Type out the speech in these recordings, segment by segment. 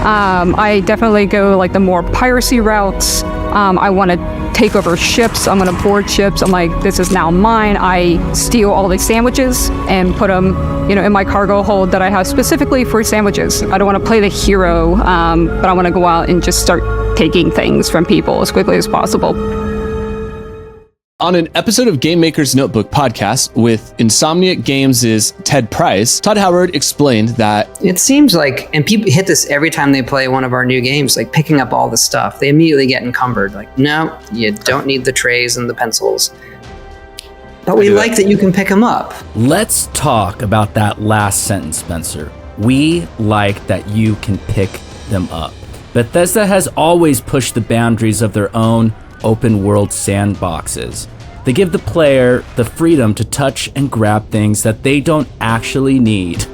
I definitely go like the more piracy routes. I want to take over ships. I'm going to board ships. I'm like, this is now mine. I steal all the sandwiches and put them, in my cargo hold that I have specifically for sandwiches. I don't want to play the hero, but I want to go out and just start taking things from people as quickly as possible. On an episode of Game Maker's Notebook podcast with Insomniac Games' Ted Price, Todd Howard explained that it seems like, and people hit this every time they play one of our new games, like picking up all the stuff, they immediately get encumbered. Like, no, you don't need the trays and the pencils. But we like that you can pick them up. Let's talk about that last sentence, Spencer. We like that you can pick them up. Bethesda has always pushed the boundaries of their own open world sandboxes. They give the player the freedom to touch and grab things that they don't actually need.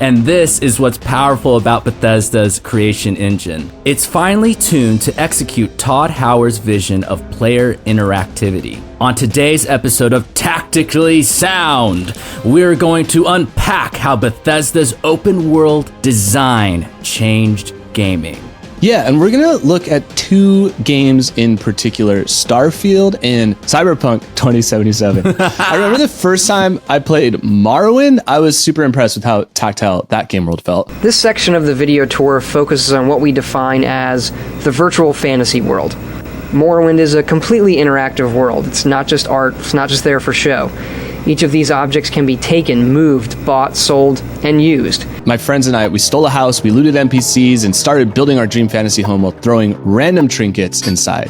And this is what's powerful about Bethesda's creation engine. It's finely tuned to execute Todd Howard's vision of player interactivity. On today's episode of Tactically Sound, we're going to unpack how Bethesda's open world design changed gaming. Yeah, and we're going to look at two games in particular, Starfield and Cyberpunk 2077. I remember the first time I played Morrowind, I was super impressed with how tactile that game world felt. This section of the video tour focuses on what we define as the virtual fantasy world. Morrowind is a completely interactive world. It's not just art, it's not just there for show. Each of these objects can be taken, moved, bought, sold, and used. My friends and I, we stole a house, we looted NPCs, and started building our dream fantasy home while throwing random trinkets inside.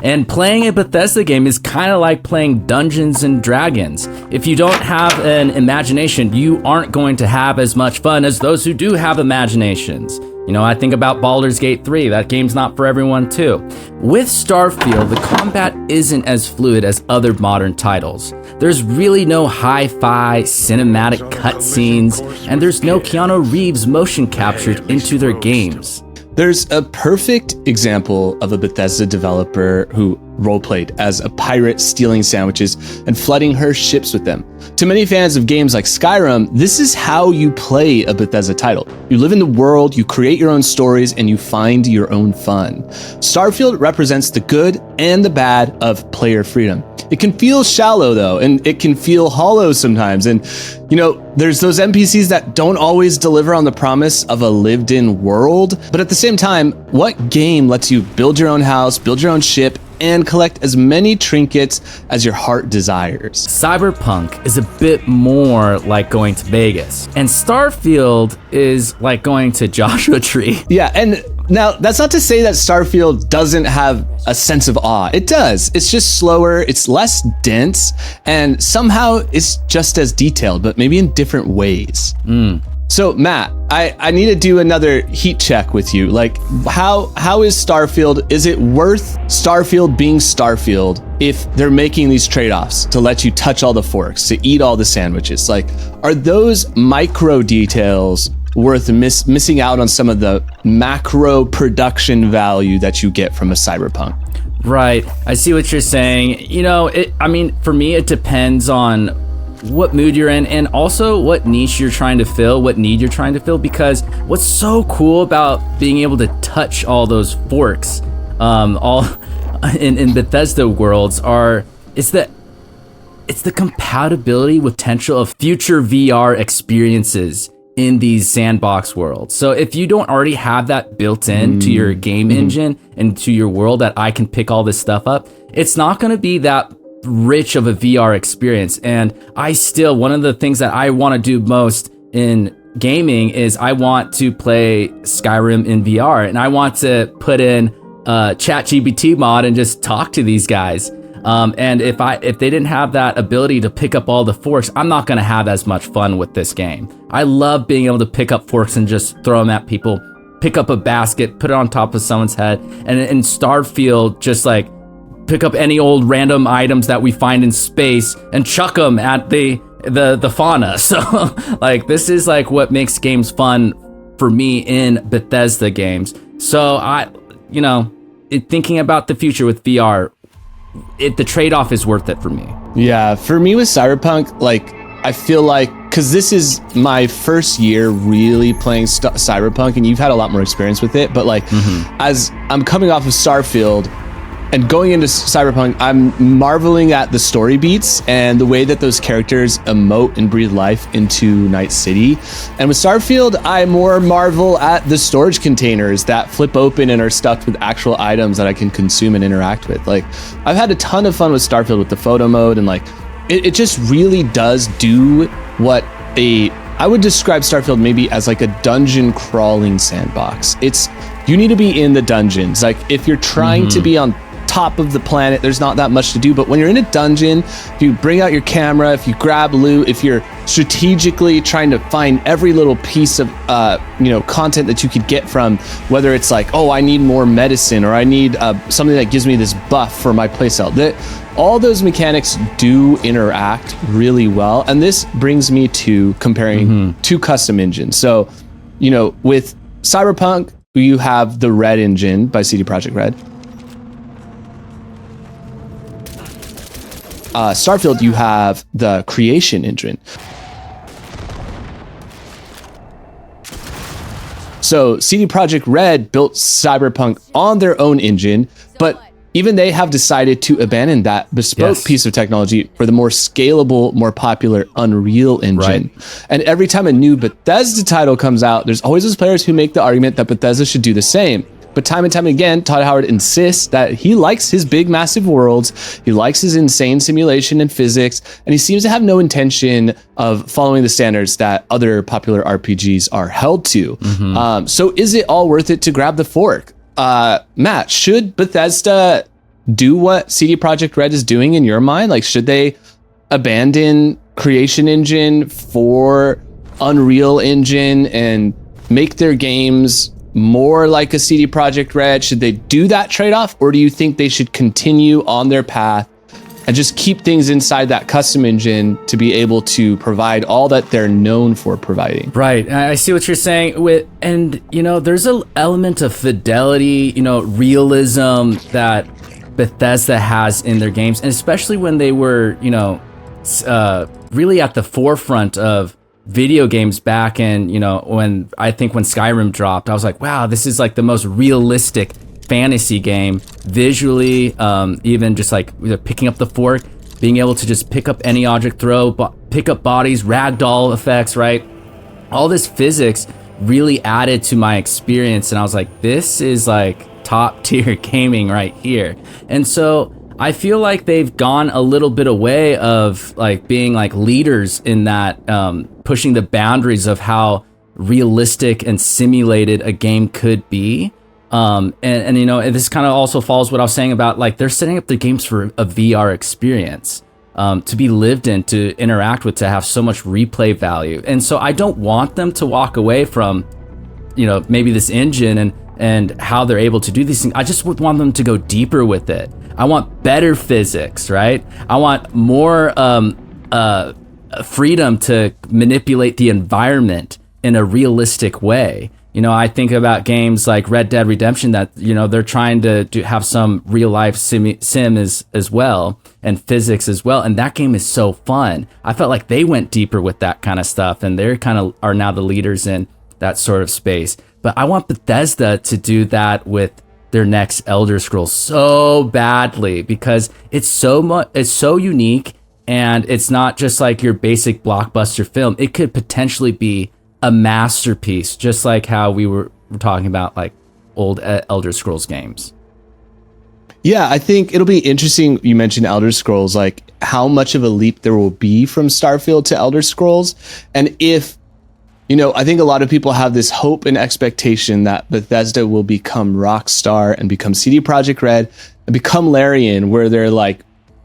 And playing a Bethesda game is kind of like playing Dungeons and Dragons. If you don't have an imagination, you aren't going to have as much fun as those who do have imaginations. I think about Baldur's Gate 3. That game's not for everyone, too. With Starfield, the combat isn't as fluid as other modern titles. There's really no hi-fi cinematic cutscenes, and there's no Keanu Reeves motion captured into their games. There's a perfect example of a Bethesda developer who roleplayed as a pirate stealing sandwiches and flooding her ships with them. To many fans of games like Skyrim, this is how you play a Bethesda title. You live in the world, you create your own stories, and you find your own fun. Starfield represents the good and the bad of player freedom. It can feel shallow though, and it can feel hollow sometimes. And there's those NPCs that don't always deliver on the promise of a lived-in world. But at the same time, what game lets you build your own house, build your own ship, and collect as many trinkets as your heart desires? Cyberpunk is a bit more like going to Vegas, and Starfield is like going to Joshua Tree. Yeah, and now that's not to say that Starfield doesn't have a sense of awe. It does. It's just slower, it's less dense, and somehow it's just as detailed, but maybe in different ways. So Matt, I need to do another heat check with you. Like, how is Starfield, is it worth Starfield being Starfield if they're making these trade-offs to let you touch all the forks, to eat all the sandwiches? Like, are those micro details worth missing out on some of the macro production value that you get from a Cyberpunk? Right, I see what you're saying. For me, it depends on what mood you're in, and also what niche you're trying to fill, what need you're trying to fill, because what's so cool about being able to touch all those forks all in Bethesda worlds it's the compatibility with potential of future VR experiences in these sandbox worlds. So if you don't already have that built in to your game engine and to your world, that I can pick all this stuff up, it's not going to be that rich of a VR experience. And one of the things that I want to do most in gaming is I want to play Skyrim in VR, and I want to put in a ChatGPT mod and just talk to these guys. And if they didn't have that ability to pick up all the forks, I'm not going to have as much fun with this game. I love being able to pick up forks and just throw them at people, pick up a basket, put it on top of someone's head, and in Starfield, just like pick up any old random items that we find in space and chuck them at the fauna. So like, this is like what makes games fun for me in Bethesda games. So thinking about the future with VR, the trade-off is worth it for me. Yeah, for me with Cyberpunk, like, I feel like because this is my first year really playing Cyberpunk, and you've had a lot more experience with it, but like as I'm coming off of Starfield and going into Cyberpunk, I'm marveling at the story beats and the way that those characters emote and breathe life into Night City. And with Starfield, I more marvel at the storage containers that flip open and are stuffed with actual items that I can consume and interact with. Like, I've had a ton of fun with Starfield with the photo mode, and like, it just really does do what I would describe Starfield maybe as like a dungeon crawling sandbox. You need to be in the dungeons. Like, if you're trying to be on top of the planet, there's not that much to do, but when you're in a dungeon, if you bring out your camera, if you grab loot, if you're strategically trying to find every little piece of content that you could get from, whether it's like, oh, I need more medicine, or I need something that gives me this buff for my playstyle, that all those mechanics do interact really well. And this brings me to comparing two custom engines. So, with Cyberpunk, you have the Red engine by CD Projekt Red. Starfield, you have the Creation engine. So CD Projekt Red built Cyberpunk on their own engine, but even they have decided to abandon that bespoke piece of technology for the more scalable, more popular Unreal engine. Right. And every time a new Bethesda title comes out, there's always those players who make the argument that Bethesda should do the same. But time and time again, Todd Howard insists that he likes his big, massive worlds. He likes his insane simulation and physics, and he seems to have no intention of following the standards that other popular RPGs are held to. So is it all worth it to grab the fork? Matt, should Bethesda do what CD Projekt Red is doing in your mind? Like, should they abandon Creation Engine for Unreal Engine and make their games more like a CD Projekt Red? Should they do that trade-off, or do you think they should continue on their path and just keep things inside that custom engine to be able to provide all that they're known for providing? Right. I see what you're saying. There's an element of fidelity, realism that Bethesda has in their games, and especially when they were, really at the forefront of video games back in, when Skyrim dropped, I was like, wow, this is like the most realistic fantasy game visually, even just like picking up the fork, being able to just pick up any object, pick up bodies, ragdoll effects, right? All this physics really added to my experience, and I was like, this is like top tier gaming right here. And so I feel like they've gone a little bit away of like being like leaders in that, pushing the boundaries of how realistic and simulated a game could be. And this kind of also follows what I was saying about like they're setting up the games for a VR experience, to be lived in, to interact with, to have so much replay value. And so I don't want them to walk away from, maybe this engine and how they're able to do these things. I just would want them to go deeper with it. I want better physics, right? I want more freedom to manipulate the environment in a realistic way. I think about games like Red Dead Redemption that, they're trying to have some real life sim as well, and physics as well. And that game is so fun. I felt like they went deeper with that kind of stuff, and they're kind of are now the leaders in that sort of space. But I want Bethesda to do that with their next Elder Scrolls so badly, because it's so unique, and it's not just like your basic blockbuster film. It could potentially be a masterpiece, just like how we were talking about like old Elder Scrolls games. Yeah, I think it'll be interesting. You mentioned Elder Scrolls, like how much of a leap there will be from Starfield to Elder Scrolls. And if, I think a lot of people have this hope and expectation that Bethesda will become Rockstar and become CD Projekt Red and become Larian, where they're like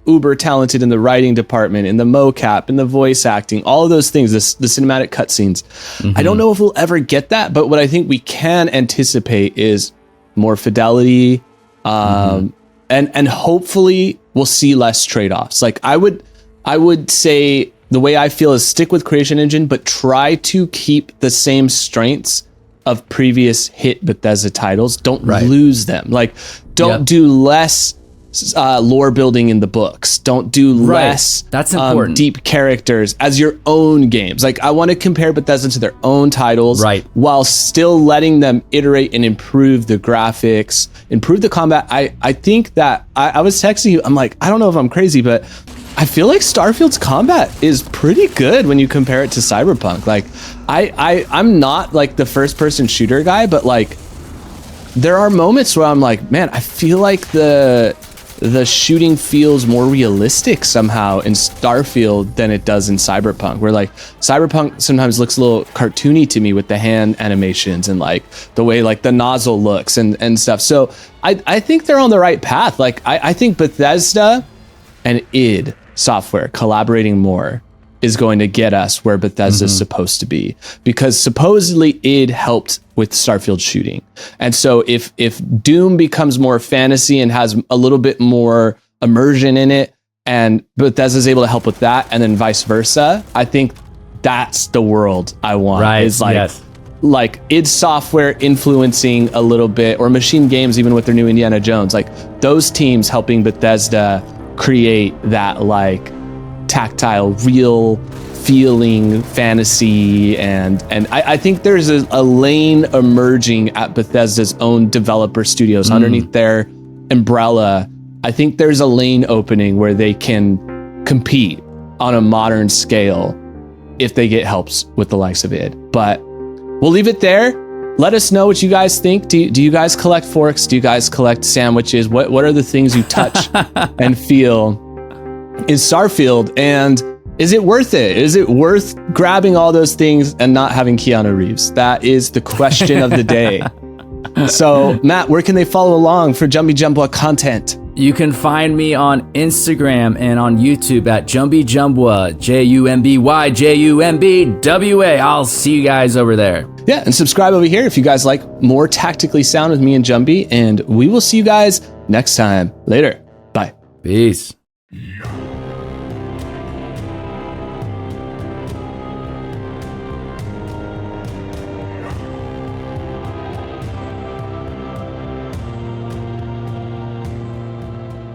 uber talented in the writing department, in the mocap, in the voice acting, all of those things, the cinematic cutscenes. I don't know if we'll ever get that, but what I think we can anticipate is more fidelity, and hopefully we'll see less trade-offs. Like I would say the way I feel is stick with Creation Engine, but try to keep the same strengths of previous hit Bethesda titles. Don't lose them. Like don't do less lore building in the books. Don't do less That's important. deep characters as your own games. Like, I want to compare Bethesda to their own titles, Right. while still letting them iterate and improve the graphics, improve the combat. I think that I was texting you. I'm like, I don't know if I'm crazy, but I feel like Starfield's combat is pretty good when you compare it to Cyberpunk. Like, I'm not like the first person shooter guy, but like, there are moments where I'm like, man, I feel like the shooting feels more realistic somehow in Starfield than it does in Cyberpunk, where like Cyberpunk sometimes looks a little cartoony to me with the hand animations and like the way like the nozzle looks and stuff. So I think they're on the right path. Like, I think Bethesda and id Software collaborating more is going to get us where Bethesda's supposed to be, because supposedly id helped with Starfield shooting. And so if Doom becomes more fantasy and has a little bit more immersion in it, and Bethesda's able to help with that, and then vice versa, I think that's the world I want. Right. Is like, Yes. like id Software influencing a little bit, or Machine Games, even with their new Indiana Jones, like those teams helping Bethesda create that like tactile, real feeling fantasy. And I think there's a lane emerging at Bethesda's own developer studios underneath their umbrella. I think there's a lane opening where they can compete on a modern scale if they get helps with the likes of id. But we'll leave it there. Let us know what you guys think. Do you guys collect forks? Do you guys collect sandwiches? What are the things you touch and feel in Starfield? And is it worth it? Is it worth grabbing all those things and not having Keanu Reeves? That is the question of the day. So, Matt, where can they follow along for Jumpy Jumbwa content? You can find me on Instagram and on YouTube at Jumpy Jumbwa, JUMBY, I'll see you guys over there. Yeah, and subscribe over here if you guys like more Tactically Sound with me and Jumpy, and we will see you guys next time. Later. Bye. Peace. Yeah.